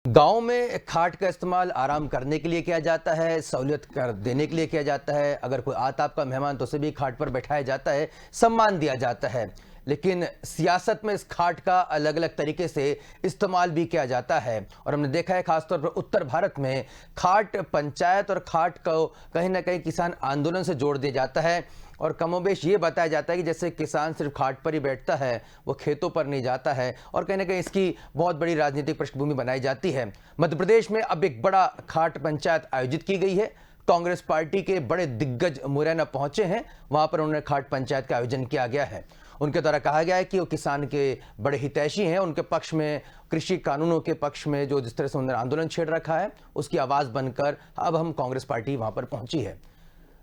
गांव में खाट का इस्तेमाल आराम करने के लिए किया जाता है, सहूलियत कर देने के लिए किया जाता है। अगर कोई आता आपका मेहमान तो उसे भी खाट पर बैठाया जाता है, सम्मान दिया जाता है। लेकिन सियासत में इस खाट का अलग अलग तरीके से इस्तेमाल भी किया जाता है और हमने देखा है खासतौर पर उत्तर भारत में खाट पंचायत और खाट को कहीं ना कहीं किसान आंदोलन से जोड़ दिया जाता है और कमोबेश ये बताया जाता है कि जैसे किसान सिर्फ खाट पर ही बैठता है, वो खेतों पर नहीं जाता है और कहीं ना कहीं इसकी बहुत बड़ी राजनीतिक पृष्ठभूमि बनाई जाती है। मध्य प्रदेश में अब एक बड़ा खाट पंचायत आयोजित की गई है। कांग्रेस पार्टी के बड़े दिग्गज मुरैना पहुंचे हैं, वहां पर उन्होंने खाट पंचायत का आयोजन किया गया है। उनके द्वारा कहा गया है कि वो किसान के बड़े हितैषी हैं, उनके पक्ष में, कृषि कानूनों के पक्ष में जो जिस तरह से उन्होंने आंदोलन छेड़ रखा है उसकी आवाज बनकर अब हम कांग्रेस पार्टी वहां पर पहुंची है।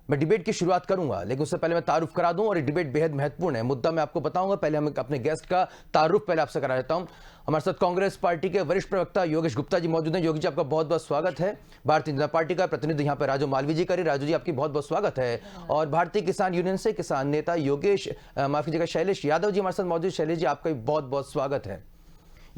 मैं डिबेट की शुरुआत करूंगा, लेकिन उससे पहले मैं तारुफ करा दूं और ये डिबेट बेहद महत्वपूर्ण है। मुद्दा मैं आपको बताऊंगा, पहले हम अपने गेस्ट का तारुफ पहले आपसे करा देता हूं। हमारे साथ कांग्रेस पार्टी के वरिष्ठ प्रवक्ता योगेश गुप्ता जी मौजूद हैं। योगी जी, आपका बहुत बहुत स्वागत है। भारतीय जनता पार्टी का प्रतिनिधि यहाँ पे राजू मालवी जी करें। राजू जी, आपकी बहुत बहुत स्वागत है। और भारतीय किसान यूनियन से किसान नेता योगेश माफ कीजिएगा शैलेश यादव जी हमारे साथ मौजूद। शैलेश जी, आपका भी बहुत बहुत स्वागत है।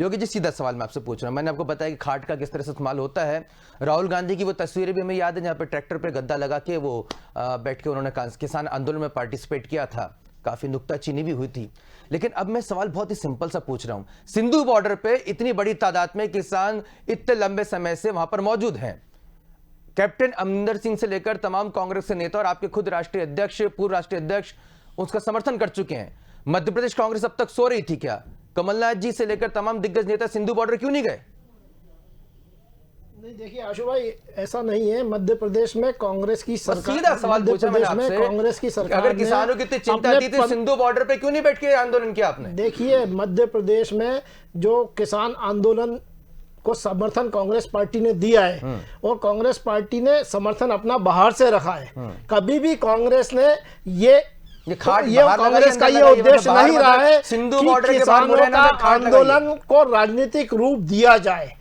योगी जी, सीधा सवाल मैं आपसे पूछ रहा हूं। मैंने आपको बताया कि खाट का किस तरह से इस्तेमाल होता है। राहुल गांधी की वो तस्वीरें भी हमें याद है जहां पे ट्रैक्टर पे गद्दा लगा के वो बैठ के उन्होंने किसान आंदोलन में पार्टिसिपेट किया था। काफी नुक्ताचीनी भी हुई थी। लेकिन अब मैं सवाल बहुत ही सिंपल सा पूछ रहा हूं। सिंधु बॉर्डर पे इतनी बड़ी तादाद में किसान इतने लंबे समय से वहां पर मौजूद हैं। कैप्टन अमरिंदर सिंह से लेकर तमाम कांग्रेस के नेता और आपके खुद राष्ट्रीय अध्यक्ष, पूर्व राष्ट्रीय अध्यक्ष उसका समर्थन कर चुके हैं। मध्य प्रदेश कांग्रेस अब तक सो रही थी क्या? कमलनाथ जी से लेकर तमाम दिग्गज नेता सिंधु बॉर्डर क्यों नहीं गए? नहीं, देखिए आशु भाई, ऐसा नहीं है। मध्य प्रदेश में कांग्रेस की सरकार, सीधा सवाल पूछा मैंने आपसे, कांग्रेस की सरकार, अगर किसानों की इतनी चिंता थी तो सिंधु बॉर्डर पे क्यों नहीं बैठ के आंदोलन किया आपने? देखिए, मध्य प्रदेश में जो किसान आंदोलन को समर्थन कांग्रेस पार्टी ने दिया है और कांग्रेस पार्टी ने समर्थन अपना बाहर से रखा है। कभी भी कांग्रेस ने ये कांग्रेस का ये उद्देश्य नहीं रहा है कि किसानों का आंदोलन को राजनीतिक रूप दिया जाए,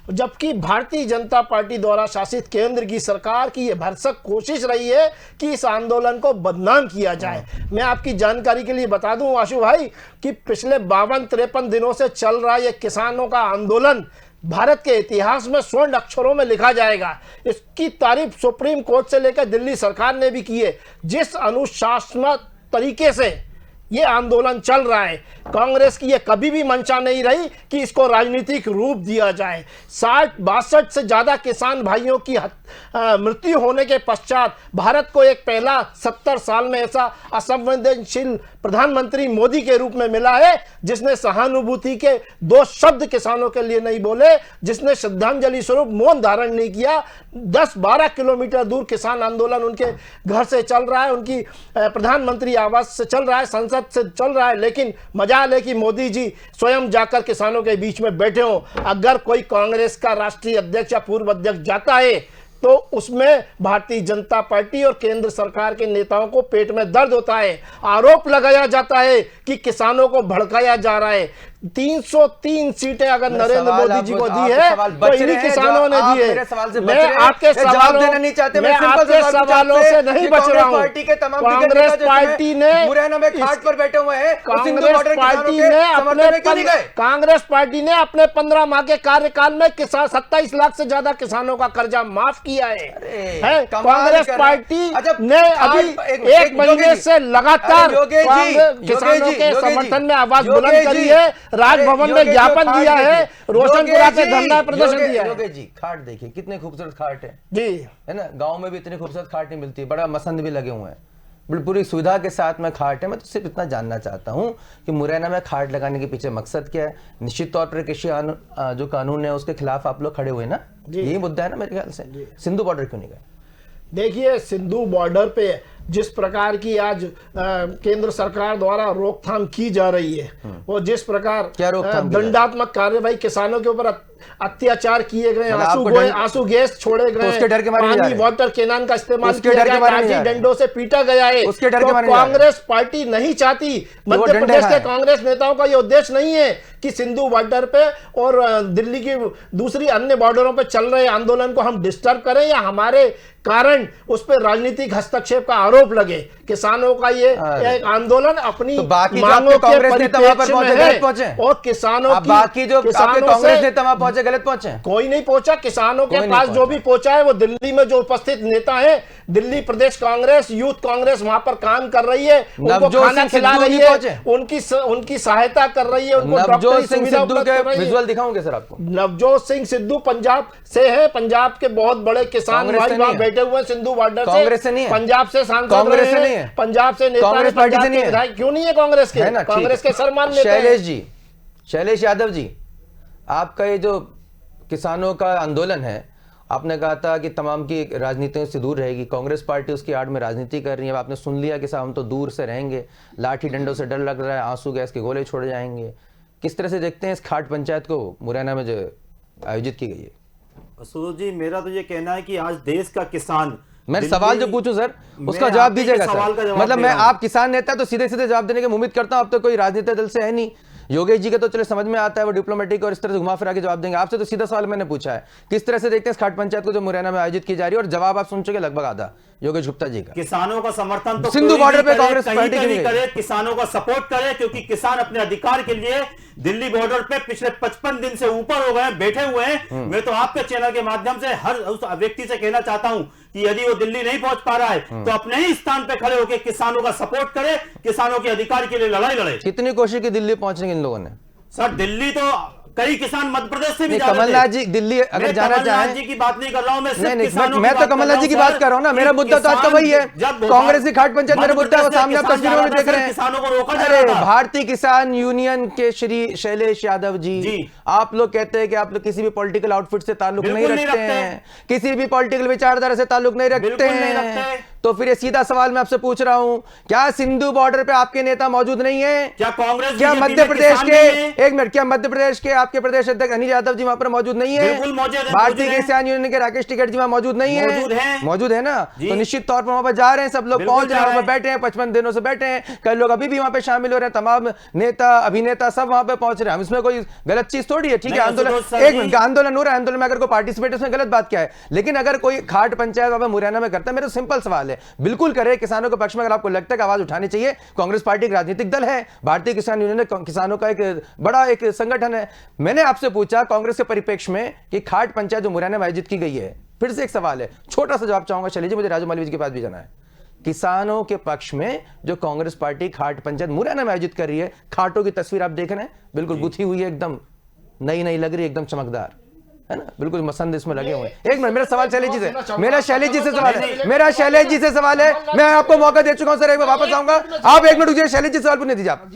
जबकि भारतीय जनता पार्टी द्वारा शासित केंद्र की सरकार की यह भरसक कोशिश रही है कि इस आंदोलन को बदनाम किया जाए। मैं आपकी जानकारी के लिए बता दूं आशु भाई कि पिछले 52-53 दिनों से चल रहा यह किसानों का आंदोलन भारत के इतिहास में स्वर्ण अक्षरों में लिखा जाएगा। इसकी तारीफ सुप्रीम कोर्ट से लेकर दिल्ली सरकार ने भी की है। जिस अनुशासनात्मक तरीके से ये आंदोलन चल रहा है, कांग्रेस की ये कभी भी मंशा नहीं रही कि इसको राजनीतिक रूप दिया जाए। 62 से ज्यादा किसान भाइयों की मृत्यु होने के पश्चात भारत को एक पहला 70 साल में ऐसा असंवेदनशील प्रधानमंत्री मोदी के रूप में मिला है जिसने सहानुभूति के 2 शब्द किसानों के लिए नहीं बोले, जिसने श्रद्धांजलि स्वरूप मौन धारण नहीं किया। 10-12 किलोमीटर दूर किसान आंदोलन उनके घर से चल रहा है, उनकी प्रधानमंत्री आवास से चल रहा है, संसद से चल रहा है। लेकिन मजाल है कि मोदी जी स्वयं जाकर किसानों के बीच में बैठे हो। अगर कोई कांग्रेस का राष्ट्रीय अध्यक्ष या पूर्व अध्यक्ष जाता है तो उसमें भारतीय जनता पार्टी और केंद्र सरकार के नेताओं को पेट में दर्द होता है। आरोप लगाया जाता है कि किसानों को भड़काया जा रहा है। 303 सीटें अगर नरेंद्र मोदी जी को दी है तो इन्हीं किसानों ने दी है। मैं आपके सवालों से नहीं बच रहा हूं। कांग्रेस पार्टी ने मुरैना में खाट पर बैठे हुए हैं। कांग्रेस पार्टी ने अपने 15 माह के कार्यकाल में 27 लाख से ज्यादा किसानों का कर्जा माफ किया है। कांग्रेस पार्टी ने अभी 1 महीने से लगातार किसानों के समर्थन में आवाज बुलंद करी है, राजभवन में ज्ञापन दिया है, रोशनपुरा से धरना प्रदर्शन दिया है। योगेश जी, खाट देखिए कितने खूबसूरत खाट है जी, है ना। गांव में भी इतनी खूबसूरत खाट नहीं मिलती, बड़ा मसंद भी लगे हुए हैं, पूरी सुविधा के साथ में खाट है। मैं तो सिर्फ इतना जानना चाहता हूं कि मुरैना में खाट लगाने के पीछे मकसद क्या है? निश्चित तौर पर कृषि जो कानून है उसके खिलाफ आप लोग खड़े हुए ना, यही मुद्दा है ना मेरे ख्याल से। सिंधु बॉर्डर क्यों नहीं गए? देखिए, सिंधु बॉर्डर पे जिस प्रकार की आज केंद्र सरकार द्वारा रोकथाम की जा रही है और जिस प्रकार दंडात्मक कार्रवाई किसानों के ऊपर अत्याचार किए गए, आंसू गैस छोड़े गए, पानी वाटर कैनन का इस्तेमाल किया गया, डंडों से पीटा गया है। तो कांग्रेस पार्टी नहीं चाहती, मध्य प्रदेश के कांग्रेस नेताओं का यह उद्देश्य नहीं है कि सिंधु बॉर्डर पे और दिल्ली की दूसरी अन्य बॉर्डरों पे चल रहे आंदोलन को हम डिस्टर्ब करें या हमारे कारण उस पर राजनीतिक हस्तक्षेप का आरोप लगे। किसानों का ये एक आंदोलन अपनी तो बाकी जो मांगों आपके के कांग्रेस नेता वहां पर परिप्रेक्ष्य पहुंचे में है गलत पहुंचे, और किसानों की बाकी जो आपके किसानों कांग्रेस से नेता वहां पहुंचे गलत पहुंचे, कोई नहीं पहुंचा। किसानों कोई के नहीं पास जो पहुंचा। भी पहुंचा है वो दिल्ली में जो उपस्थित नेता है, दिल्ली प्रदेश कांग्रेस, यूथ कांग्रेस वहां पर काम कर रही है, उनको नवजोत खाना सिंह खिला सिद्धू रही नहीं है, पहुंचे। उनकी सहायता कर रही है, उनको नवजोत डॉक्टरी सिंह सुविधा सिद्धू उपलब्ध के कर रही है। विजुअल दिखाऊंगे सर आपको। नवजोत सिंह सिद्धू पंजाब से है, पंजाब के बहुत बड़े किसान कांग्रेस भाई से वहां नहीं है। बैठे हुए हैं, सिंधु बॉर्डर कांग्रेस से नहीं है। पंजाब से सांसद कांग्रेस रहे से हैं, नहीं है। पंजाब से नेता कांग्रेस हैं, पार्टी से पंजाब नहीं के है। विधायक क्यों नहीं है कांग्रेस के? है ना, ठीक कांग्रेस है। के सर्वमान्य नेता हैं। शैलेश जी, शैलेश यादव जी, आपका ये जो किसानों का आंदोलन है, आपने कहा था कि तमाम की राजनीतियों से दूर रहेगी, कांग्रेस पार्टी उसकी आड़ में राजनीति कर रही है। अब आपने सुन लिया कि साहब हम तो दूर से रहेंगे, लाठी डंडों से डर लग रहा है, आंसू गैस के गोले छोड़ जाएंगे। किस तरह से देखते हैं इस खाट पंचायत को मुरैना में जो आयोजित की गई है? सूरज जी, मेरा तो ये कहना है कि आज देश का किसान, मैं दिल्ली- सवाल जो पूछूं सर उसका मैं जवाब आपके दीजिएगा सवाल का सर। जवाब मतलब दे मैं रहा हूं। आप किसान नेता तो सीधे सीधे जवाब देने की उम्मीद करता हूं। अब तो कोई राजनीतिक दल से है नहीं, योगेश जी के तो चले समझ में आता है, वो डिप्लोमेटिक और इस तरह से घुमा फिरा के जवाब देंगे। आपसे तो सीधा सवाल मैंने पूछा है, किस तरह से देखते हैं इस खाट पंचायत को जो मुरैना में आयोजित की जा रही है, और जवाब आप सुन चुके लगभग आधा योगेश गुप्ता जी का। किसानों का समर्थन तो सिंधु कोई बॉर्डर नहीं पे करे, कांग्रेस कहीं पार्टी पे की भी नहीं करे, किसानों का सपोर्ट करे, क्योंकि किसान अपने अधिकार के लिए दिल्ली बॉर्डर पे पिछले 55 दिन से ऊपर हो गए बैठे हुए हैं। मैं तो आपके चैनल के माध्यम से हर उस व्यक्ति से कहना चाहता हूं कि यदि वो दिल्ली नहीं पहुंच पा रहा है तो अपने ही स्थान पे खड़े होकर किसानों का सपोर्ट करे, किसानों के अधिकार के लिए लड़ाई लड़े। कितनी कोशिश की दिल्ली पहुंचने की इन लोगों ने? सर, दिल्ली तो कई किसान मध्य प्रदेश से भी नहीं, जा रहे थे। कमलनाथ जी दिल्ली अगर मैं जाना कमलनाथ चाहें, जी की बात नहीं कर रहा हूं, मैं सिर्फ नहीं, किसानों मैं की तो बात कर कमलनाथ जी की रहा हूं, बात कर रहा हूं ना। सर, मेरा मुद्दा तो आज का वही है, जब कांग्रेस की खाट पंचायत मेरा मुद्दा है, वो सामने आप किसान तस्वीरों में जा देख रहा रहे था, हैं। किसानों को रोका जा अरे रहा था। भारतीय किसान यूनियन के श्री शैलेश यादव जी, जी। आप लोग कहते हैं कि आप लोग किसी भी पॉलिटिकल आउटफिट से ताल्लुक नहीं बिल्कुल नहीं रखते रखते हैं, किसी भी पॉलिटिकल विचारधारा से ताल्लुक नहीं रखते बिल्कुल नहीं हैं, रखते। तो फिर ये सीधा सवाल मैं आपसे पूछ रहा हूं, क्या सिंधु बॉर्डर पे आपके नेता मौजूद नहीं है? क्या कांग्रेस क्या बीजेपी मध्य में प्रदेश किसान के, नहीं है? एक मिनट, क्या मध्य प्रदेश के आपके प्रदेश अध्यक्ष अनिल यादव जी वहां पर मौजूद नहीं है? बिल्कुल मौजूद है, भारतीय मौजूद है। किसान यूनियन के राकेश टिकैत जी वहां मौजूद नहीं है? मौजूद है ना? जी। तो निश्चित तौर पर वहां पर जा रहे हैं सब लोग, बिल्कुल पहुंच रहे हैं, जा वहां रहे पर बैठे हैं, 55 दिनों से बैठे हैं, कई लोग अभी भी वहां पे शामिल हो रहे हैं, तमाम नेता अभिनेता सब वहां पे पहुंच रहे हैं। हम इसमें कोई गलत चीज थोड़ी है, ठीक है, नहीं, आंदोलन सुदोष सर एक जी। मिनट, आंदोलन हो रहा है, आंदोलन में अगर कोई पार्टिसिपेट उसमें गलत बात क्या है? लेकिन अगर कोई खाट पंचायत वहां पे मुरैना में करता है, मेरा सिंपल सवाल है, बिल्कुल करे किसानों के पक्ष में। अगर आपको लगता है कि आवाज उठानी चाहिए, कांग्रेस पार्टी एक राजनीतिक दल है, भारतीय किसान यूनियन किसानों का एक बड़ा एक संगठन है। मैंने आपसे पूछा कांग्रेस के परिप्रेक्ष्य में कि खाट पंचायत जो मुरैना में आयोजित की गई है, फिर से एक सवाल है, छोटा सा जवाब चाहूंगा शैलेश जी, मुझे राजू मालवीय जी के पास भी जाना है। किसानों के पक्ष में जो कांग्रेस पार्टी खाट पंचायत मुरैना में आयोजित कर रही है, खाटों की तस्वीर आप देख रहे हैं, बिल्कुल गुथी हुई है, एकदम नई नई लग रही है, एकदम चमकदार है ना, बिल्कुल मसंद इसमें लगे हुए हैं। एक मिनट, मेरा सवाल शैलेश जी से, मेरा शैलेश जी से सवाल है, मेरा शैलेश जी से सवाल है, मैं आपको मौका दे चुका हूं सर, एक बार वापस आऊंगा, आप एक मिनट रुकिए, शैलेश जी से सवाल पूछने दीजिए आप।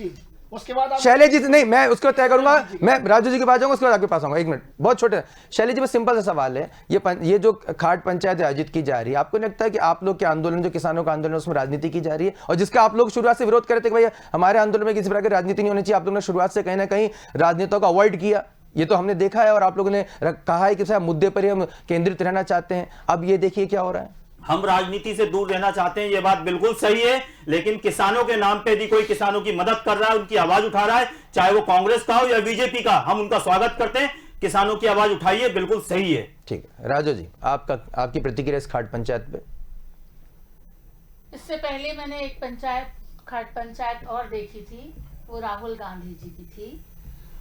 उसके बाद शैलेश जी से नहीं, मैं उसको तय करूंगा, मैं राजू जी के पास जाऊंगा, उसके बाद आपके पास आऊंगा। एक मिनट, बहुत छोटे शैलेश जी, बस सिंपल सा सवाल है, ये जो खाट पंचायत आयोजित की जा रही है, आपको नहीं लगता है कि आप लोग के आंदोलन, जो किसानों का आंदोलन, उसमें राजनीति की जा रही है, और जिसका आप लोग शुरुआत से विरोध करते कि भाई हमारे आंदोलन में किसी प्रकार की राजनीति नहीं होनी चाहिए, आप लोगों ने शुरुआत से कहीं ना कहीं राजनीतियों को अवॉइड किया, ये तो हमने देखा है, और आप लोगों ने कहा है कि साहब मुद्दे पर ही हम केंद्रित रहना चाहते हैं। अब ये देखिए क्या हो रहा है, हम राजनीति से दूर रहना चाहते हैं, ये बात बिल्कुल सही है, लेकिन किसानों के नाम पे यदि कोई किसानों की मदद कर रहा है, उनकी आवाज उठा रहा है, चाहे वो कांग्रेस का हो या बीजेपी का, हम उनका स्वागत करते हैं। किसानों की आवाज उठाइए, बिल्कुल सही है। ठीक है, राजू जी आपकी प्रतिक्रिया इस खाट पंचायत पे? इससे पहले मैंने एक खाट पंचायत और देखी थी, वो राहुल गांधी जी की थी,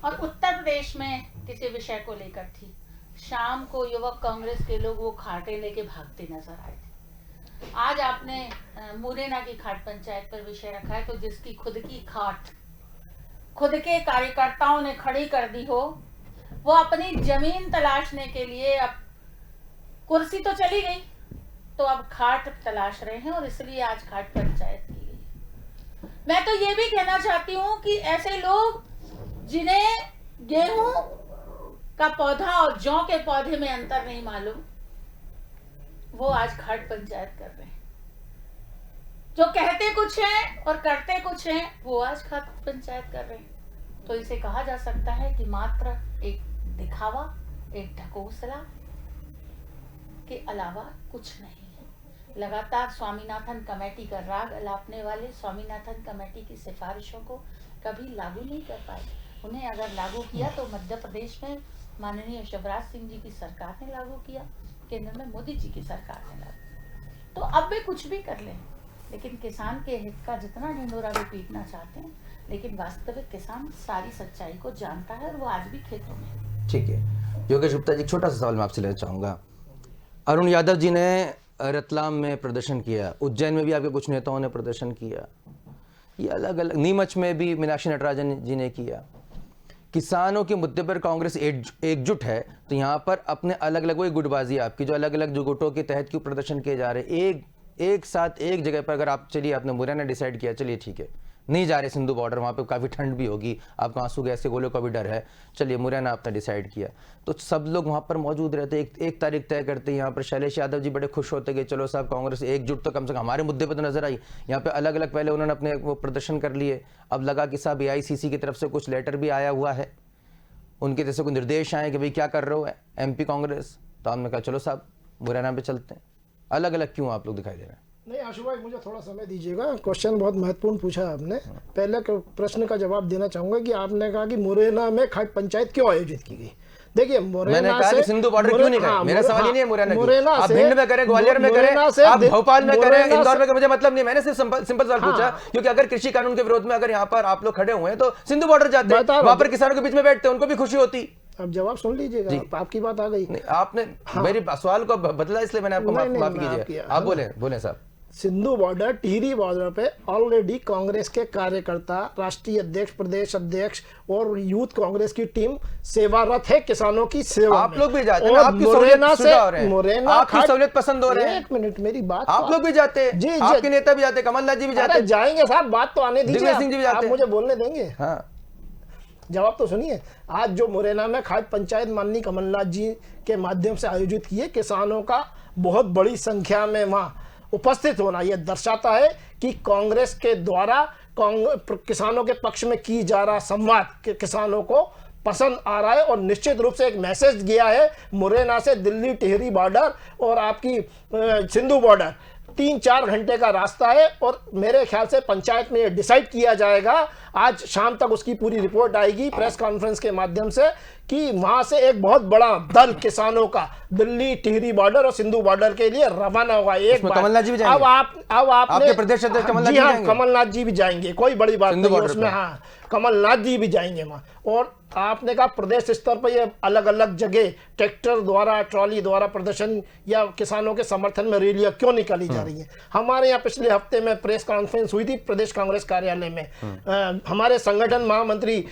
और उत्तर प्रदेश में किसी विषय को लेकर थी। शाम को युवक कांग्रेस के लोग वो खाटे लेके भागते नजर आए थे। आज आपने मुरैना की खाट पंचायत पर विषय रखा है, तो जिसकी खुद की खाट खुद के कार्यकर्ताओं ने खड़ी कर दी हो, वो अपनी जमीन तलाशने के लिए, अब कुर्सी तो चली गई, तो अब खाट तलाश रहे हैं, और इसलिए आज खाट पंचायत की गई। मैं तो ये भी कहना चाहती हूँ कि ऐसे लोग जिन्हें गेहूं का पौधा और जौ के पौधे में अंतर नहीं मालूम, वो आज खाट पंचायत कर रहे हैं। जो कहते कुछ हैं और करते कुछ हैं, वो आज खाट पंचायत कर रहे हैं। तो इसे कहा जा सकता है कि मात्र एक दिखावा, एक ढकोसला के अलावा कुछ नहीं है। लगातार स्वामीनाथन कमेटी का राग अलापने वाले स्वामीनाथन कमेटी की सिफारिशों को कभी लागू नहीं कर पाए। उन्हें अगर लागू किया तो मध्य प्रदेश में माननीय शिवराज सिंह जी की सरकार ने लागू किया, केंद्र में मोदी जी की सरकार ने लागू। तो अब वे कुछ भी कर लें, लेकिन किसान के हित का जितना ढिंढोरा भी पीटना चाहते हैं, लेकिन वास्तविक किसान सारी सच्चाई को जानता है और वो आज भी खेतों में है। ठीक है। योगेश गुप्ता जी, छोटा सा सवाल मैं आपसे लेना चाहूँगा। अरुण यादव जी ने रतलाम में प्रदर्शन किया, उज्जैन में भी आपके कुछ नेताओं ने प्रदर्शन किया, ये अलग अलग, नीमच में भी मीनाक्षी नटराजन जी ने किया। किसानों के मुद्दे पर कांग्रेस एकजुट है, तो यहाँ पर अपने अलग अलग वही गुटबाजी आपकी, जो अलग अलग जो गुटों के तहत क्यों प्रदर्शन किए जा रहे हैं एक साथ एक जगह पर? अगर आप चलिए, आपने मुरैना डिसाइड किया, चलिए ठीक है, नहीं जा रहे सिंधु बॉर्डर, वहाँ पे काफ़ी ठंड भी होगी, आपको आंसू गैस के गोलों का भी डर है, चलिए मुरैना आपने डिसाइड किया, तो सब लोग वहाँ पर मौजूद रहते, एक तारीख तय करते हैं। यहाँ पर शैलेश यादव जी बड़े खुश होते कि चलो साहब कांग्रेस एकजुट तो कम से कम हमारे मुद्दे पर तो नजर आई। यहाँ पे अलग अलग पहले उन्होंने अपने वो प्रदर्शन कर लिए, अब लगा कि साहब AICC की तरफ से कुछ लेटर भी आया हुआ है, उनके जैसे कोई निर्देश आए कि भाई क्या कर रहे हो MP कांग्रेस, तो हमने कहा चलो साहब मुरैना पे चलते हैं। अलग अलग क्यों आप लोग दिखाई दे रहे हैं? नहीं आशु भाई, मुझे थोड़ा समय दीजिएगा, क्वेश्चन बहुत महत्वपूर्ण पूछा आपने। पहले प्रश्न का जवाब देना चाहूंगा कि आपने कहा कि मुरैना में खाट पंचायत क्यों आयोजित की गई। देखिए मैंने कहा कि सिंधु बॉर्डर क्यों नहीं गए, मेरा सवाल ही नहीं है मुरैना आप भिंड में करें, ग्वालियर में करें, आप भोपाल में करें, इंदौर में करें, मुझे मतलब नहीं, मैंने सिर्फ सिंपल सवाल पूछा, क्योंकि अगर कृषि कानून के विरोध में अगर यहाँ पर आप लोग खड़े हुए हैं तो सिंधु बॉर्डर जाते हैं, वहां पर किसानों के बीच में बैठते हैं, उनको भी खुशी होती। अब जवाब सुन लीजिएगा, आपकी बात आ गई। आपने मेरे सवाल को बदला, इसलिए मैंने आपको माफ कीजिए, आप बोले साहब। सिंधु बॉर्डर, टिहरी बॉर्डर पे ऑलरेडी कांग्रेस के कार्यकर्ता, राष्ट्रीय अध्यक्ष, प्रदेश अध्यक्ष और यूथ कांग्रेस की टीम सेवारत है किसानों की सेवा। आप लोग भी जाते हैं, आपकी सहूलियत पसंद हो रहे हैं। एक मिनट मेरी बात, आप लोग भी जाते हैं जी, आपके नेता भी जाते, कमलनाथ जी भी जाते, जाएंगे साहब, बात तो आने दीजिए, सिंह जी भी जाते, आप मुझे बोलने देंगे? हाँ, जवाब तो सुनिए। आज जो मुरैना में खाट पंचायत माननीय कमलनाथ जी के माध्यम से आयोजित किए, किसानों का बहुत बड़ी संख्या में वहां उपस्थित होना, यह दर्शाता है कि कांग्रेस के द्वारा किसानों के पक्ष में की जा रहा संवाद किसानों को पसंद आ रहा है, और निश्चित रूप से एक मैसेज गया है मुरैना से दिल्ली टिहरी बॉर्डर और आपकी सिंधु बॉर्डर 3-4 घंटे का रास्ता है, और मेरे ख्याल से पंचायत में ये डिसाइड किया जाएगा, आज शाम तक उसकी पूरी रिपोर्ट आएगी प्रेस कॉन्फ्रेंस के माध्यम से, कि वहां से एक बहुत बड़ा दल किसानों का दिल्ली टिहरी बॉर्डर और सिंधु बॉर्डर के लिए रवाना होगा। एक कमलनाथ जी भी जाएंगे? अब आपने प्रदेश अध्यक्ष कमलनाथ जी जाएंगे? कमलनाथ जी भी जाएंगे, कोई बड़ी बात नहीं उसमें। हाँ, कमलनाथ जी भी जाएंगे वहां। और आपने कहा प्रदेश स्तर पर ये अलग अलग जगह ट्रैक्टर द्वारा, ट्रॉली द्वारा प्रदर्शन या किसानों के समर्थन में रैलियां क्यों निकाली जा रही है? हमारे यहाँ पिछले हफ्ते में प्रेस कॉन्फ्रेंस हुई थी प्रदेश कांग्रेस कार्यालय में, हमारे संगठन महामंत्री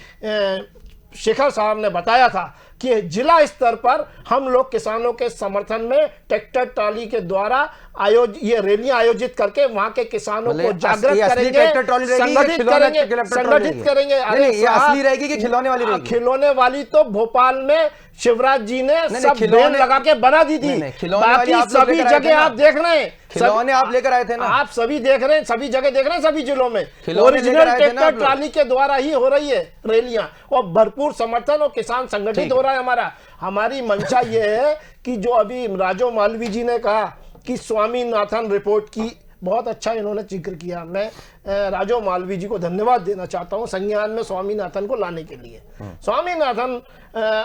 शेखर साहब ने बताया था कि जिला स्तर पर हम लोग किसानों के समर्थन में ट्रैक्टर ट्रॉली के द्वारा ये रैलियां आयोजित करके वहां के किसानों को जागृत करेंगे, संगठित करेंगे। असली रहेगी कि खिलौने वाली रहेगी? खिलौने वाली तो भोपाल में शिवराज जी ने सब बैन लगा के बना दी थी, बाकी सभी जगह आप देख रहे हैं, खिलौने आप लेकर आए थे ना, आप सभी देख रहे हैं, सभी जगह देख रहे हैं, सभी जिलों में ओरिजिनल ट्रैक्टर ट्रॉली के द्वारा ही हो रही है रैलियां, और भरपूर समर्थन, और किसान संगठित हो रहा है हमारा। हमारी मंशा ये है कि जो अभी राजो मालवी जी ने कहा कि स्वामीनाथन रिपोर्ट की, बहुत अच्छा इन्होंने जिक्र किया, मैं राजो मालवी जी को धन्यवाद देना चाहता हूं संज्ञान में स्वामीनाथन को लाने के लिए। स्वामीनाथन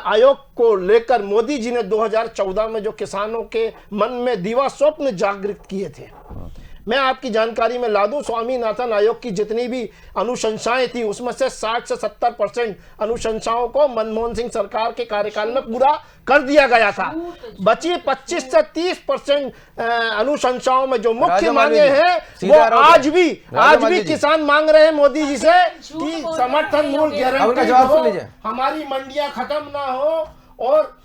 आयोग को लेकर मोदी जी ने 2014 में जो किसानों के मन में दीवा स्वप्न जागृत किए थे, मैं आपकी जानकारी में ला दूं, स्वामीनाथन आयोग की जितनी भी अनुशंसाएं थी उसमें से 60 से 70% अनुशंसाओं को मनमोहन सिंह सरकार के कार्यकाल में पूरा कर दिया गया था। बची 25 से 30% अनुशंसाओं में जो मुख्य मांगे हैं वो आज भी किसान मांग रहे हैं मोदी जी से कि समर्थन मूल्य गारंटी हो, हमारी मंडियां खत्म ना हो और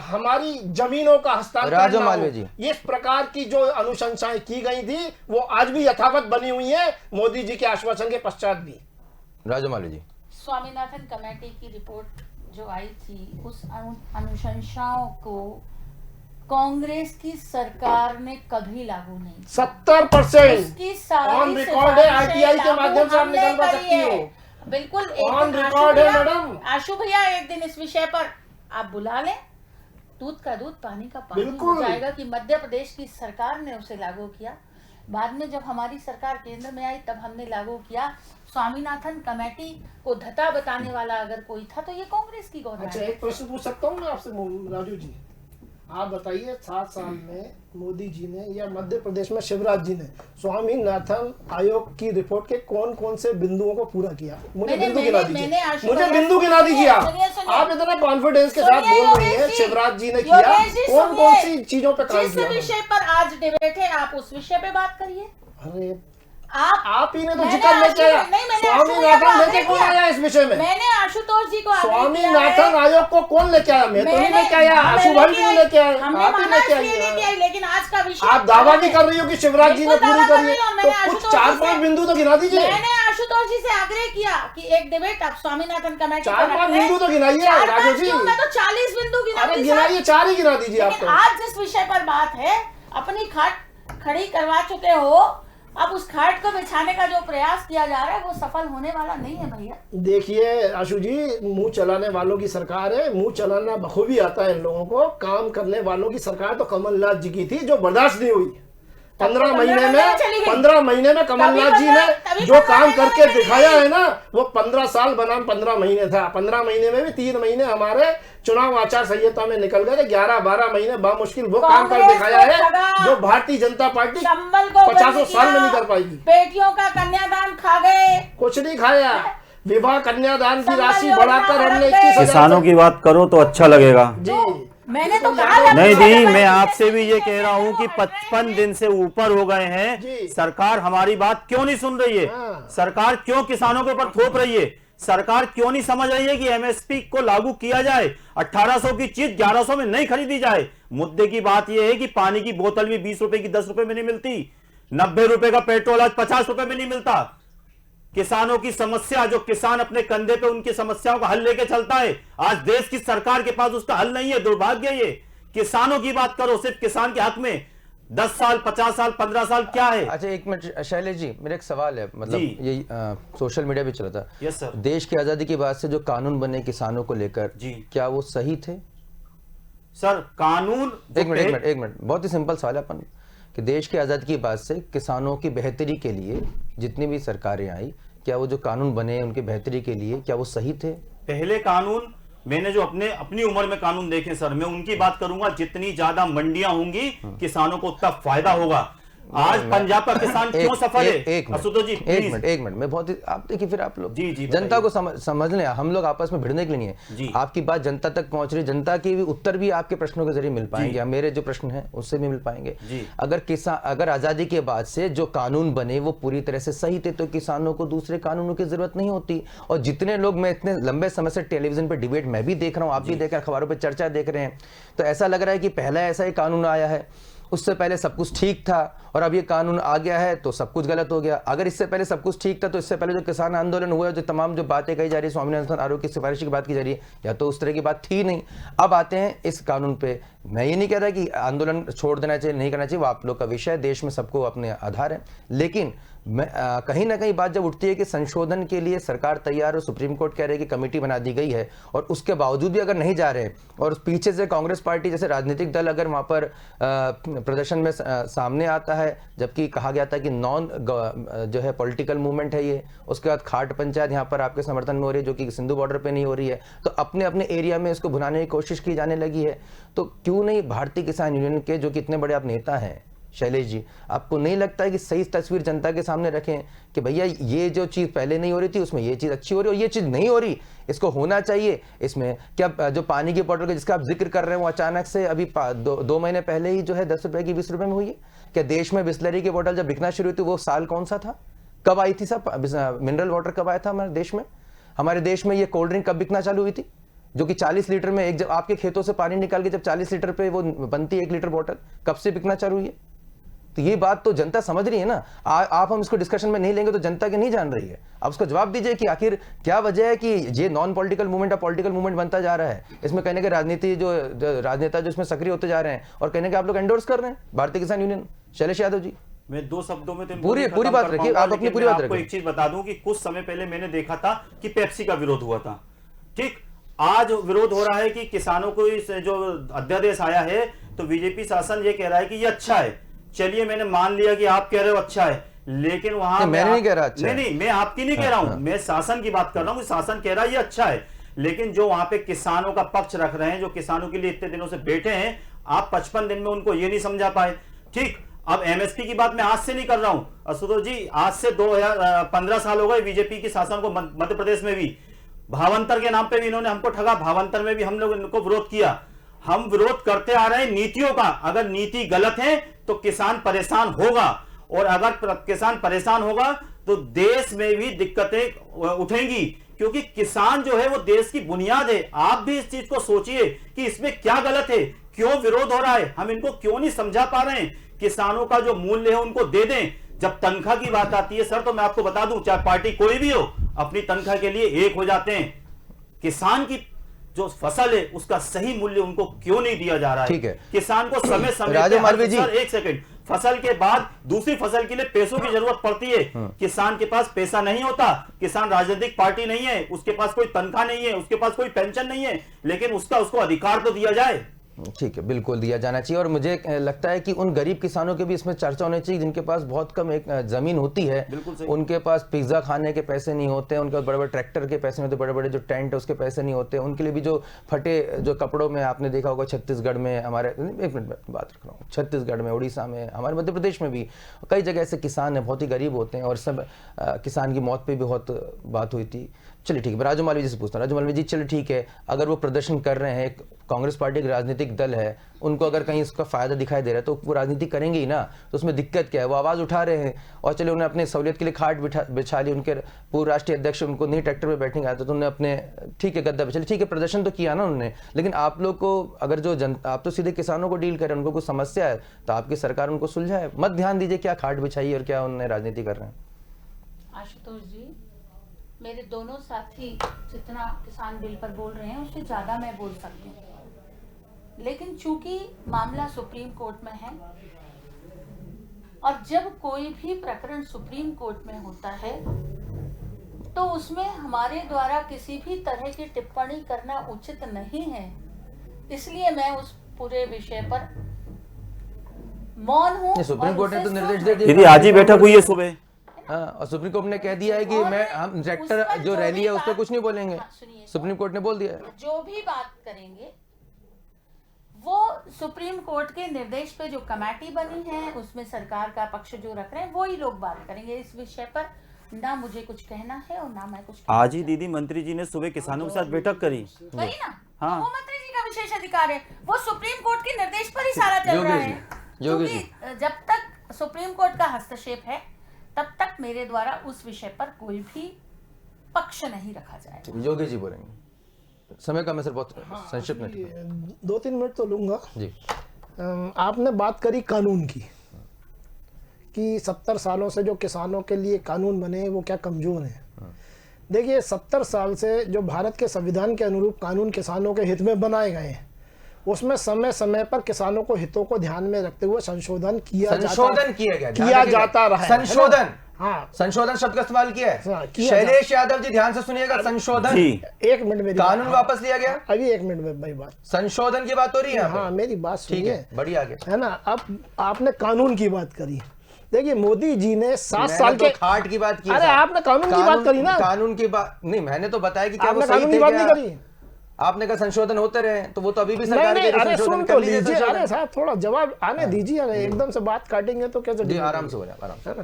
हमारी जमीनों का हस्तांतरण ना हो। इस प्रकार की जो अनुशंसाएं की गई थी वो आज भी यथावत बनी हुई है मोदी जी के आश्वासन के पश्चात भी। राजमाली जी, स्वामीनाथन कमेटी की रिपोर्ट जो आई थी, उस अनुशंसाओं को कांग्रेस की सरकार ने कभी लागू नहीं, 70% ऑन रिकॉर्ड है, आरटीआई के माध्यम से आप निकलवा सकती हो, बिल्कुल ऑन रिकॉर्ड है मैडम। आशु भैया एक दिन इस विषय पर आप बुला लें, दूध का दूध पानी का पानी हो जाएगा कि मध्य प्रदेश की सरकार ने उसे लागू किया। बाद में जब हमारी सरकार केंद्र में आई तब हमने लागू किया। स्वामीनाथन कमेटी को धता बताने वाला अगर कोई था तो ये कांग्रेस की गवर्नमेंट। अच्छा, एक प्रश्न पूछ सकता हूँ मैं आपसे राजू जी? आप बताइए 7 साल में मोदी जी ने या मध्य प्रदेश में शिवराज जी ने स्वामीनाथन आयोग की रिपोर्ट के कौन कौन से बिंदुओं को पूरा किया? मुझे बिंदु गिना दीजिए, मुझे बिंदु गिना दीजिए। आप इतना कॉन्फिडेंस के साथ बोल रही है शिवराज जी ने किया, कौन कौन सी चीजों पे काम किया? जिस विषय पर आज डिबेट है आप उस विषय पे बात करिए। अरे आप ही ने तो जिक्र लेके आया, स्वामीनाथन लेके कौन आया इस विषय में? मैंने आशुतोष जी को स्वामीनाथन आयोग को कौन लेके आया? मैं तो नहीं लेके आया, आशु भाई भी लेके आए, आप ही लेके आई। लेकिन आज का विषय आप दावा भी कर रही हो कि शिवराज जी ने पूरी करी है, तो कुछ 4-5 बिंदु तो गिना दीजिए। मैंने आशुतोष जी से आग्रह किया कि एक डिबेट आप स्वामीनाथन कमेटी 4-5 बिंदु तो गिनाइए राघव जी। मैं तो 40 बिंदु गिनाइए, 4 ही गिना दीजिए। आप आज जिस विषय पर बात है अपनी खाट खड़ी करवा चुके हो, अब उस खाट को बिछाने का जो प्रयास किया जा रहा है वो सफल होने वाला नहीं है भैया। देखिए आशु जी, मुंह चलाने वालों की सरकार है, मुंह चलाना बखूबी आता है इन लोगों को। काम करने वालों की सरकार तो कमलनाथ जी की थी, जो बर्दाश्त नहीं हुई। 15 महीने में कमलनाथ जी ने जो काम करके दिखाया है ना, वो 15 साल बनाम 15 महीने था। 15 महीने में भी 3 महीने हमारे चुनाव आचार संहिता में निकल गए, 11-12 महीने बामुश्किल वो काम कर दिखाया है जो भारतीय जनता पार्टी 50 साल में नहीं कर पाएगी। बेटियों का कन्यादान खा गए, कुछ नहीं खाया। विवाह कन्यादान की राशि बढ़ाकर हमने 21,000। किसानों की बात करो तो अच्छा लगेगा जी। मैंने तो कहा नहीं दी, मैं आपसे भी ये कह रहा हूँ कि 55 दिन से ऊपर हो गए हैं, सरकार हमारी बात क्यों नहीं सुन रही है? सरकार क्यों किसानों के ऊपर थोप रही है? सरकार क्यों नहीं समझ रही है कि एमएसपी को लागू किया जाए, 1800 की चीज 1100 में नहीं खरीदी जाए? मुद्दे की बात यह है कि पानी की बोतल भी 20 रुपए की 10 रुपए में नहीं मिलती, 90 रुपए का पेट्रोल आज 50 रुपए में नहीं मिलता। किसानों की समस्या, जो किसान अपने कंधे पे उनकी समस्याओं का हल लेके चलता है, आज देश की सरकार के पास उसका हल नहीं है। दुर्भाग्य ये। किसानों की बात करो, सिर्फ किसान के हक में 10 साल 50 साल 15 साल क्या है? अच्छा एक मिनट शैलेश जी, मेरा एक सवाल है, मतलब यही सोशल मीडिया पे चला था। Yes sir. देश की आजादी के बाद से जो कानून बने किसानों को लेकर, जी, क्या वो सही थे? सर कानून एक मिनट बहुत ही सिंपल सवाल है अपन कि देश की आजादी के बाद से किसानों की बेहतरी के लिए जितनी भी सरकारें आई, क्या वो जो कानून बने उनकी बेहतरी के लिए क्या वो सही थे? पहले कानून मैंने जो अपनी उम्र में कानून देखे सर, मैं उनकी बात करूंगा, जितनी ज्यादा मंडियां होंगी किसानों को उतना फायदा होगा। आज पंजाब का किसान क्यों सफल है? एक मिनट मैं बहुत ही, आप देखिए फिर आप लोग जनता को समझ लें, हम लोग आपस में भिड़ने के लिए नहीं है। आपकी बात जनता तक पहुंच रही, जनता के भी उत्तर भी आपके प्रश्नों के जरिए मिल पाएंगे, मेरे जो प्रश्न है उससे भी मिल पाएंगे। अगर आजादी के बाद से जो कानून बने वो पूरी तरह से सही थे तो किसानों को दूसरे कानूनों की जरूरत नहीं होती। और जितने लोग, मैं इतने लंबे समय से टेलीविजन पर डिबेट मैं भी देख रहा हूँ, आप भी देख रहे हैं, अखबारों पर चर्चा देख रहे हैं, तो ऐसा लग रहा है कि पहला ऐसा ही कानून आया है, उससे पहले सब कुछ ठीक था और अब ये कानून आ गया है तो सब कुछ गलत हो गया। अगर इससे पहले सब कुछ ठीक था तो इससे पहले जो किसान आंदोलन हुआ, जो तमाम जो बातें कही जा रही है, स्वामीनाथन आयोग की सिफारिश की बात की जा रही है, या तो उस तरह की बात थी नहीं। अब आते हैं इस कानून पे। मैं ये नहीं कह रहा कि आंदोलन छोड़ देना चाहिए, नहीं करना चाहिए, वो आप लोग का विषय है, देश में सबको अपने आधार है। लेकिन मैं कहीं ना कहीं बात जब उठती है कि संशोधन के लिए सरकार तैयार है, सुप्रीम कोर्ट कह रहे हैं कि कमेटी बना दी गई है, और उसके बावजूद भी अगर नहीं जा रहे और पीछे से कांग्रेस पार्टी जैसे राजनीतिक दल अगर वहां पर प्रदर्शन में सामने आता है, जबकि कहा गया था कि नॉन जो है पॉलिटिकल मूवमेंट है ये, उसके बाद खाट पंचायत यहाँ पर आपके समर्थन में हो रही है जो कि सिंधु बॉर्डर पे नहीं हो रही है, तो अपने अपने एरिया में इसको भुनाने की कोशिश की जाने लगी है। तो क्यों नहीं भारतीय किसान यूनियन के जो कि इतने बड़े आप नेता हैं शैलेश जी, आपको नहीं लगता है कि सही तस्वीर जनता के सामने रखें कि भैया ये जो चीज़ पहले नहीं हो रही थी उसमें ये चीज़ अच्छी हो रही है और ये चीज़ नहीं हो रही, इसको होना चाहिए। इसमें क्या जो पानी की बोतल का जिसका आप जिक्र कर रहे हैं वो अचानक से अभी 2 महीने पहले ही जो है 10 रुपए की 20 रुपए में हुई है? क्या देश में बिस्लरी की बोतल जब बिकना शुरू हुई थी वो साल कौन सा था? कब आई थी सब मिनरल वाटर कब आया था हमारे देश में? हमारे देश में ये कोल्ड ड्रिंक कब बिकना चालू हुई थी जो कि 40 लीटर में, एक जब आपके खेतों से पानी निकाल के जब 40 लीटर पे वो बनती है 1 लीटर बोतल, कब से बिकना चालू हुई है? तो ये बात तो जनता समझ रही है ना। आप हम इसको डिस्कशन में नहीं लेंगे तो जनता के नहीं जान रही है। आप उसको जवाब दीजिए कि आखिर क्या वजह है कि ये नॉन पॉलिटिकल मूवमेंट और पॉलिटिकल मूवमेंट बनता जा रहा है। इसमें कहने के राजनीति जो राजनेता जो इसमें सक्रिय होते जा रहे हैं और कहने के आप लोग एंडोर्स कर रहे हैं भारतीय किसान यूनियन। शैलेश यादव जी, मैं 2 शब्दों में पूरी बात रखिए, आप अपनी पूरी बात रखिए। एक चीज बता दूं कि कुछ समय पहले मैंने देखा था कि पेप्सी का विरोध हुआ था, ठीक। आज विरोध हो रहा है कि किसानों को इस जो अध्यादेश आया है तो बीजेपी शासन ये कह रहा है कि ये अच्छा है। चलिए मैंने मान लिया कि आप कह रहे हो अच्छा है, लेकिन वहां मैं नहीं कह रहा अच्छा नहीं, मैं आपकी नहीं कह रहा हूं, मैं शासन की बात कर रहा हूं। शासन कह रहा है ये अच्छा है, लेकिन जो वहां पे किसानों का पक्ष रख रहे हैं, जो किसानों के लिए इतने दिनों से बैठे हैं, आप 55 दिन में उनको ये नहीं समझा पाए। ठीक, अब एमएसपी की बात मैं आज से नहीं कर रहा हूं आशुतोष जी, आज से 2015 साल हो गए बीजेपी की शासन को मध्य प्रदेश में भी। भावांतर के नाम पे भी इन्होंने हमको ठगा, भावांतर में भी हम लोग इनको विरोध किया। हम विरोध करते आ रहे हैं नीतियों का। अगर नीति गलत है तो किसान परेशान होगा, और अगर किसान परेशान होगा तो देश में भी दिक्कतें उठेंगी, क्योंकि किसान जो है वो देश की बुनियाद है। आप भी इस चीज को सोचिए कि इसमें क्या गलत है, क्यों विरोध हो रहा है, हम इनको क्यों नहीं समझा पा रहे हैं। किसानों का जो मूल्य है उनको दे दें। जब तनख्वाह की बात आती है सर, तो मैं आपको बता दूं, चाहे पार्टी कोई भी हो, अपनी तनख्वाह के लिए एक हो जाते हैं। किसान की जो फसल है उसका सही मूल्य उनको क्यों नहीं दिया जा रहा है? ठीक है, किसान को समय समय राजू मालवीय जी, सर एक सेकंड, फसल के बाद दूसरी फसल के लिए पैसों की जरूरत पड़ती है। किसान के पास पैसा नहीं होता, किसान राजनीतिक पार्टी नहीं है, उसके पास कोई तनख्वाह नहीं है, उसके पास कोई पेंशन नहीं है, लेकिन उसको अधिकार तो दिया जाए। ठीक है, बिल्कुल दिया जाना चाहिए। और मुझे लगता है कि उन गरीब किसानों के भी इसमें चर्चा होनी चाहिए जिनके पास बहुत कम एक जमीन होती है, उनके पास पिज्जा खाने के पैसे नहीं होते, उनके पास बड़े बड़े ट्रैक्टर के पैसे नहीं होते, बड़े बड़े जो टेंट है उसके पैसे नहीं होते, उनके लिए भी जो फटे जो कपड़ों में आपने देखा होगा छत्तीसगढ़ में, हमारे एक मिनट बात रख रहा हूँ, छत्तीसगढ़ में, उड़ीसा में, हमारे मध्य प्रदेश में भी कई जगह ऐसे किसान है बहुत ही गरीब होते हैं, और सब किसान की मौत पर भी बहुत बात हुई थी। चलिए ठीक है, राजू मालवीय जी से पूछता हूँ। राजू मालवीय जी, चलिए ठीक है, अगर वो प्रदर्शन कर रहे हैं, कांग्रेस पार्टी एक राजनीतिक दल है, उनको अगर कहीं इसका फायदा दिखाई दे रहा है तो वो राजनीति करेंगे ही ना, तो उसमें दिक्कत क्या है? वो आवाज उठा रहे हैं, और चलिए उन्हें अपने सहूलियत के लिए खाट बिछा ली, उनके पूर्व राष्ट्रीय अध्यक्ष उनको नहीं ट्रैक्टर पे बैठने आया तो उन्होंने अपने ठीक है गद्दा पे, चलिए ठीक है प्रदर्शन तो किया ना उन्होंने, लेकिन आप लोग को अगर जो आप तो सीधे किसानों को डील करें, उनको कोई समस्या है तो आपकी सरकार उनको सुलझाए, मत ध्यान दीजिए क्या खाट बिछाई और क्या उन्होंने राजनीति कर रहे हैं। आशुतोष जी, मेरे दोनों साथी जितना किसान बिल पर बोल रहे हैं उससे ज्यादा मैं बोल सकती हूँ, लेकिन चूंकि मामला सुप्रीम कोर्ट में है, और जब कोई भी प्रकरण सुप्रीम कोर्ट में होता है तो उसमें हमारे द्वारा किसी भी तरह की टिप्पणी करना उचित नहीं है, इसलिए मैं उस पूरे विषय पर मौन हूँ। सुप्रीम कोर्ट ने तो निर्देश दे दीदी दिया, आज ही बैठक हुई है सुबह। हाँ, और सुप्रीम कोर्ट ने कह दिया है कि हम ट्रैक्टर जो रैली है उस पर कुछ नहीं बोलेंगे। सुप्रीम कोर्ट ने बोल दिया है, जो भी बात करेंगे वो सुप्रीम कोर्ट के निर्देश पे जो कमेटी बनी है उसमें सरकार का पक्ष जो रख रहे हैं वो ही लोग बात करेंगे। इस विषय पर ना मुझे कुछ कहना है और ना मैं कुछ आज ही दीदी मंत्री जी ने सुबह किसानों के साथ बैठक करी ना। हाँ। वो मंत्री जी का विशेष अधिकार है, वो सुप्रीम कोर्ट के निर्देश पर ही सारा चल रहा है, क्योंकि जब तक सुप्रीम कोर्ट का हस्तक्षेप है तब तक मेरे द्वारा उस विषय पर कोई भी पक्ष नहीं रखा जाएगा। योगी जी बोलेंगे, समय का मैं सर बहुत संक्षिप्त में 2-3 मिनट तो लूंगा जी। आपने बात करी कानून की कि 70 सालों से जो किसानों के लिए कानून बने वो क्या कमजोर हैं। देखिए 70 साल से जो भारत के संविधान के अनुरूप कानून किसानों के हित में बनाए गए हैं उसमें समय समय पर किसानों को हितों को ध्यान में रखते हुए संशोधन किया जाता रहा है। संशोधन, हाँ, संशोधन शब्द का इस्तेमाल किया है। शैलेश यादव जी ध्यान से सुनिएगा, संशोधन, एक मिनट मेरी कानून वापस लिया गया, अभी 1 मिनट में भाई बात, संशोधन की बात हो रही है। हाँ मेरी बात सुनिए, बढ़िया आगे है ना। अब आपने कानून की बात करी, देखिए मोदी जी ने 7 साल के खाट की बात की। अरे आपने कानून की बात करी ना, कानून की बात नहीं, मैंने तो बताया कि क्या आपने कानून की बात नहीं करी। आपने कहा संशोधन होते रहे तो वो तो अभी भी सरकार नहीं, के अरे सुन तो लीजिए, लीजिए। अरे साहब थोड़ा जवाब आने दीजिए, एकदम से बात काटेंगे तो कैसे। जी आराम से बोले, आराम से। है ना,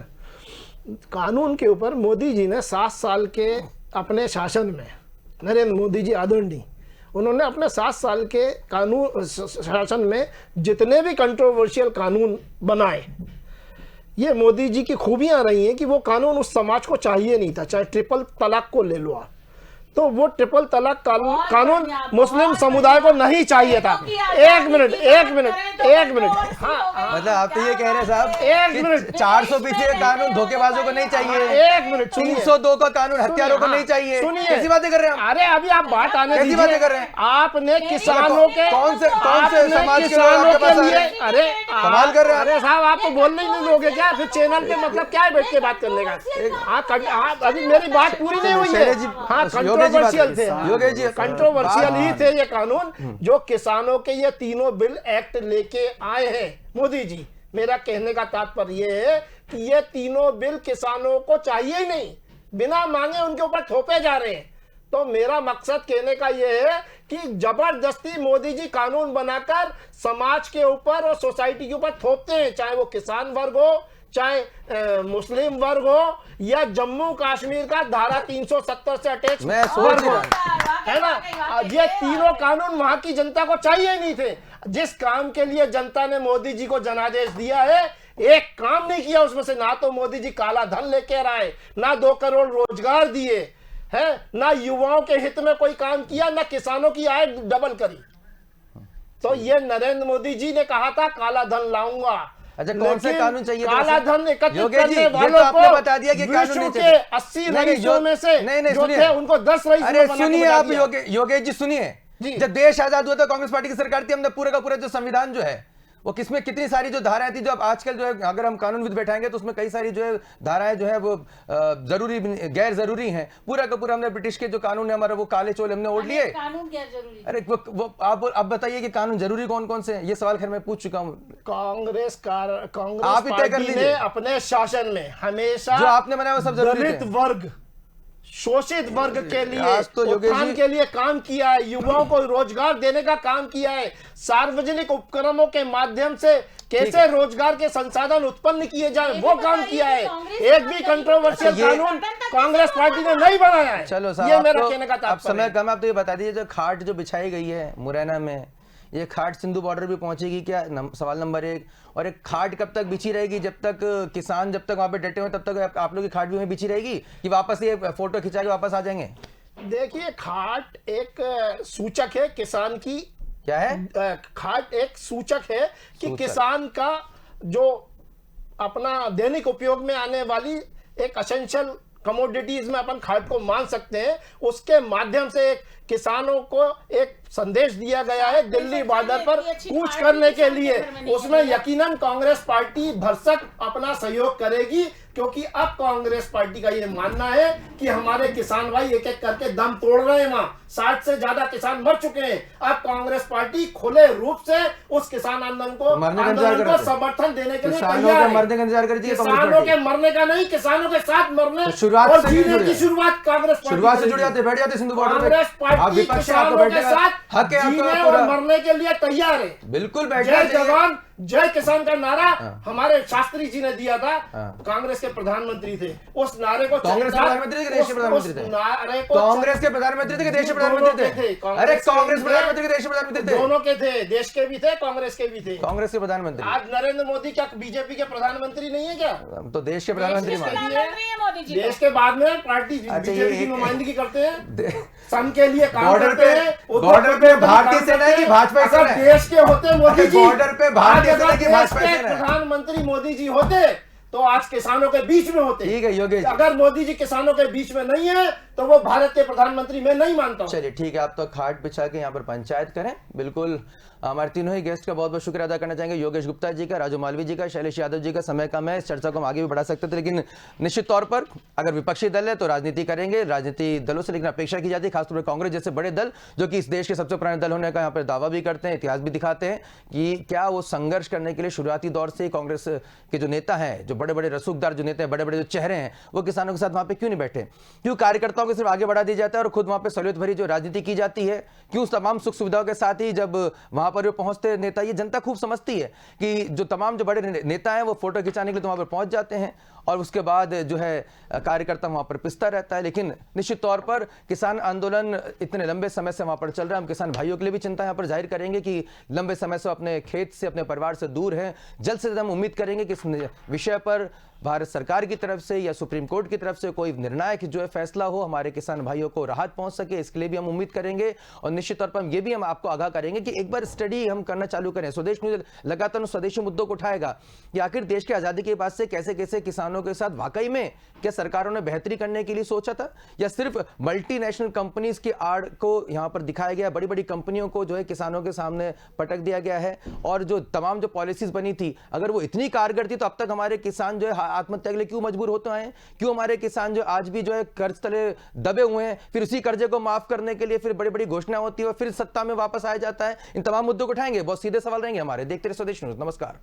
कानून के ऊपर मोदी जी ने 7 साल के अपने शासन में, नरेंद्र मोदी जी आदरणीय, उन्होंने अपने 7 साल के कानून शासन में जितने भी कंट्रोवर्शियल कानून बनाए, ये मोदी जी की खूबियां रही हैं कि वो कानून उस समाज को चाहिए नहीं था। चाहे ट्रिपल तलाक को ले लो आप, तो वो ट्रिपल तलाक कानून मुस्लिम समुदाय को नहीं चाहिए था। एक मिनट हाँ, मतलब आप तो ये कह रहे हैं साहब, 1 मिनट, 420 का कानून धोखेबाजों को नहीं चाहिए, 1 मिनट, 302 का कानून हत्यारों को नहीं चाहिए। सुनिए, कैसी बातें कर रहे हैं? अरे अभी आप बात आने कैसी बातें कर रहे हैं? आपने किसानों के कौन से समाज के किसानों लोग के लिए, अरे कमाल कर रहे हैं। अरे साहब आप तो बोलने ही नहीं दोगे क्या? फिर चैनल पे मतलब क्या है बैठ के बात करने का? अभी मेरी बात पूरी नहीं हुई है। हाँ, कंट्रोवर्शियल थे, योगेश जी कंट्रोवर्शियल ही थे ये कानून जो किसानों के ये तीनों बिल एक्ट लेके आए हैं मोदी जी। मेरा कहने का तात्पर्य ये है कि ये तीनों बिल किसानों को चाहिए ही नहीं, बिना मांगे उनके ऊपर थोपे जा रहे हैं। तो मेरा मकसद कहने का ये है कि जबरदस्ती मोदी जी कानून बनाकर समाज के ऊपर और सोसाइटी के ऊपर थोपते हैं, चाहे वो किसान वर्ग हो, चाहे मुस्लिम वर्ग हो, या जम्मू कश्मीर का धारा 370 से अटैच वर्ग हो, है ना। ये तीनों कानून वहां की जनता को चाहिए नहीं थे। जिस काम के लिए जनता ने मोदी जी को जनादेश दिया है, एक काम नहीं किया उसमें से। ना तो मोदी जी काला धन लेकर आए, ना 2 करोड़ रोजगार दिए है, ना युवाओं के हित में कोई काम किया, ना किसानों की आय डबल करी। तो ये नरेंद्र मोदी जी ने कहा था काला धन लाऊंगा। अच्छा, कौन से कानून चाहिए? काला धन एकत्रित योगेश जी, करने ये तो वालों आपने को बता दिया कि कानून विश्व नहीं के चाहिए। 80 नहीं, रईसों में से जो सुनिए। थे उनको 10 रईस अरे बना के सुनिए बता आप दिया। योगेश जी सुनिए, जी। जब देश आजाद हुआ था कांग्रेस पार्टी की सरकार थी, हमने पूरा का पूरा जो संविधान जो है वो किसमें कितनी सारी जो धाराएं थी, जो अब आजकल जो है अगर हम कानून विद बैठाएंगे तो उसमें कई सारी जो है धाराएं जो है वो जरूरी गैर जरूरी हैं। पूरा का पूरा हमने ब्रिटिश के जो कानून है हमारे वो काले चोले हमने ओढ़ लिए। कानून क्या जरूरी? अरे वो आप बताइए कि कानून जरूरी कौन कौन से हैं? ये सवाल खैर मैं पूछ चुका हूँ। कांग्रेस आप ही तय कर पार्टी लीजिए। ने अपने शासन में हमेशा जो आपने बनाया वो सब जरूरी दलित थे। वर्ग, शोषित वर्ग के लिए, आज तो योगेश उत्थान जी- के लिए काम किया है, युवाओं को रोजगार देने का काम किया है, सार्वजनिक उपक्रमों के माध्यम से कैसे रोजगार के संसाधन उत्पन्न किए जाए वो काम किया है। एक भी कंट्रोवर्शियल अच्छा, ये- कानून कांग्रेस पार्टी ने नहीं बनाया है। चलो ये साहब, मेरा आपको- कहने का अब तात्पर्य समय है। कम है, आप तो ये बता दीजिए जो खाट जो बिछाई गई है मुरैना में, ये खाट सिंधु बॉर्डर भी पहुंचेगी क्या? सवाल नंबर 1। और एक खाट कब तक बिछी रहेगी? जब तक किसान जब तक वहां पे डटे हुए तब तक आप लोग की खाट भी वहीं बिछी रहेगी कि वापस ये फोटो खिंचा के वापस आ जाएंगे? देखिए, खाट एक सूचक है किसान की। क्या है? खाट एक सूचक है कि सूचक। किसान का जो अपना दैनिक उपयोग में आने वाली एक असेंशियल कमोडिटीज में अपन खाट को मान सकते हैं। उसके माध्यम से एक किसानों को एक संदेश दिया गया है दिल्ली बॉर्डर पर कूच करने के लिए। उसमें यकीनन कांग्रेस पार्टी भरसक अपना सहयोग करेगी, क्योंकि अब कांग्रेस पार्टी का ये मानना है कि हमारे किसान भाई एक एक करके दम तोड़ रहे हैं। वहां 60 से ज्यादा किसान मर चुके हैं। अब कांग्रेस पार्टी खुले रूप से उस किसान आंदोलन को समर्थन देने के लिए तैयार है। मरने का इंतजार कर किसानों के मरने का नहीं, किसानों के साथ मरने शुरुआत और से जीने जुड़ की जाए। शुरुआत कांग्रेस पार्टी शुरुआत से करेगी। जुड़ जाते, बैठ जाते सिंधु बॉर्डर पे। कांग्रेस आप पार्टी विपक्ष है, आपको किसानों के बैठने का साथ हक है, आपका जीने पूरा। और मरने के लिए तैयार है। बिल्कुल बैठ जय जाइए। जवान जय किसान का नारा हमारे शास्त्री जी ने दिया था। कांग्रेस के प्रधानमंत्री थे। उस नारे को कांग्रेस के प्रधानमंत्री थे कि देश के प्रधानमंत्री थे? कांग्रेस के प्रधानमंत्री थे कि देश के प्रधानमंत्री थे? अरे कांग्रेस प्रधानमंत्री के देश के प्रधानमंत्री थे? दोनों के थे, देश के भी थे, कांग्रेस के भी थे। कांग्रेस के प्रधानमंत्री। आज नरेंद्र मोदी क्या बीजेपी के प्रधानमंत्री नहीं है क्या? हम तो देश के प्रधानमंत्री मान। प्रधानमंत्री है मोदी जी। देश के बाद में पार्टी अच्छा, बीजेपी की ये- नुमाइंदगी करते हैं, संघ के लिए काम बॉर्डर करते पे- हैं। बॉर्डर पे भारतीय सेना है कि भाजपा सेना है? देश के होते मोदी जी, बॉर्डर पे भारतीय आज सेना अगर की देश भाजपा के सेना है। प्रधानमंत्री मोदी जी होते तो आज किसानों के बीच में होते। ठीक है योगेश जी। अगर मोदी जी किसानों के बीच में नहीं है तो वो भारत के प्रधानमंत्री मैं नहीं मानता हूं। चलिए ठीक है, आप तो खाट बिछा के यहाँ पर पंचायत करें। बिल्कुल हमारे तीनों ही गेस्ट का बहुत बहुत शुक्रिया अदा करना चाहेंगे, योगेश गुप्ता जी का, राजू मालवी जी का, शैलेश यादव जी का। समय कम है, इस चर्चा को हम आगे भी बढ़ा सकते थे, लेकिन निश्चित तौर पर अगर विपक्षी दल है तो राजनीति करेंगे, राजनीति दलों से, लेकिन अपेक्षा की जाती है खासतौर पर कांग्रेस जैसे बड़े दल जो कि इस देश के सबसे पुराने दल होने का यहाँ पर दावा भी करते हैं, इतिहास भी दिखाते हैं कि क्या वो संघर्ष करने के लिए शुरुआती दौर से कांग्रेस के जो नेता हैं, जो बड़े बड़े रसूखदार जो नेता हैं, बड़े बड़े जो चेहरे हैं, वो किसानों के साथ वहां पे क्यों नहीं बैठे? क्यों कार्यकर्ताओं को सिर्फ आगे बढ़ा दिया जाता है और खुद वहां पे सहूलियत भरी जो राजनीति की जाती है? क्यों तमाम सुख सुविधाओं के साथ ही जब वहां पर पहुंचते नेता, ये जनता खूब समझती है कि जो तमाम जो बड़े नेता हैं वो फोटो खिंचाने के लिए तो वहां पर पहुंच जाते हैं और उसके बाद जो है कार्यकर्ता वहां पर पिसता रहता है। लेकिन निश्चित तौर पर किसान आंदोलन इतने लंबे समय से वहां पर चल रहा है। हम किसान भाइयों के लिए भी चिंता यहां पर जाहिर करेंगे कि लंबे समय से अपने खेत से, अपने परिवार से दूर है। जल्द से जल्द हम उम्मीद करेंगे कि इस विषय पर भारत सरकार की तरफ से या सुप्रीम कोर्ट की तरफ से कोई निर्णायक जो है फैसला हो, हमारे किसान भाइयों को राहत पहुंच सके, इसके लिए भी हम उम्मीद करेंगे। और निश्चित तौर पर हम ये भी हम आपको आगाह करेंगे कि एक बार स्टडी हम करना चालू करें। स्वदेश न्यूज लगातार स्वदेशी मुद्दों को उठाएगा कि आखिर देश की आजादी के बाद से कैसे कैसे किसानों के साथ वाकई में क्या सरकारों ने बेहतरी करने के लिए सोचा था या सिर्फ मल्टीनेशनल कंपनीज की आड़ को यहां पर दिखाया गया, बड़ी बड़ी कंपनियों को जो है किसानों के सामने पटक दिया गया है। और जो तमाम जो पॉलिसीज बनी थी अगर वो इतनी कारगर थी तो अब तक हमारे किसान जो है आत्महत्या के लिए क्यों मजबूर होते आए? क्यों हमारे किसान जो आज भी जो है कर्ज तले दबे हुए हैं? फिर उसी कर्जे को माफ करने के लिए फिर बड़ी बड़ी घोषणा होती है और फिर सत्ता में वापस आया जाता है। इन तमाम मुद्दों को उठाएंगे, बहुत सीधे सवाल रहेंगे हमारे। देखते रहिए स्वदेश न्यूज। नमस्कार।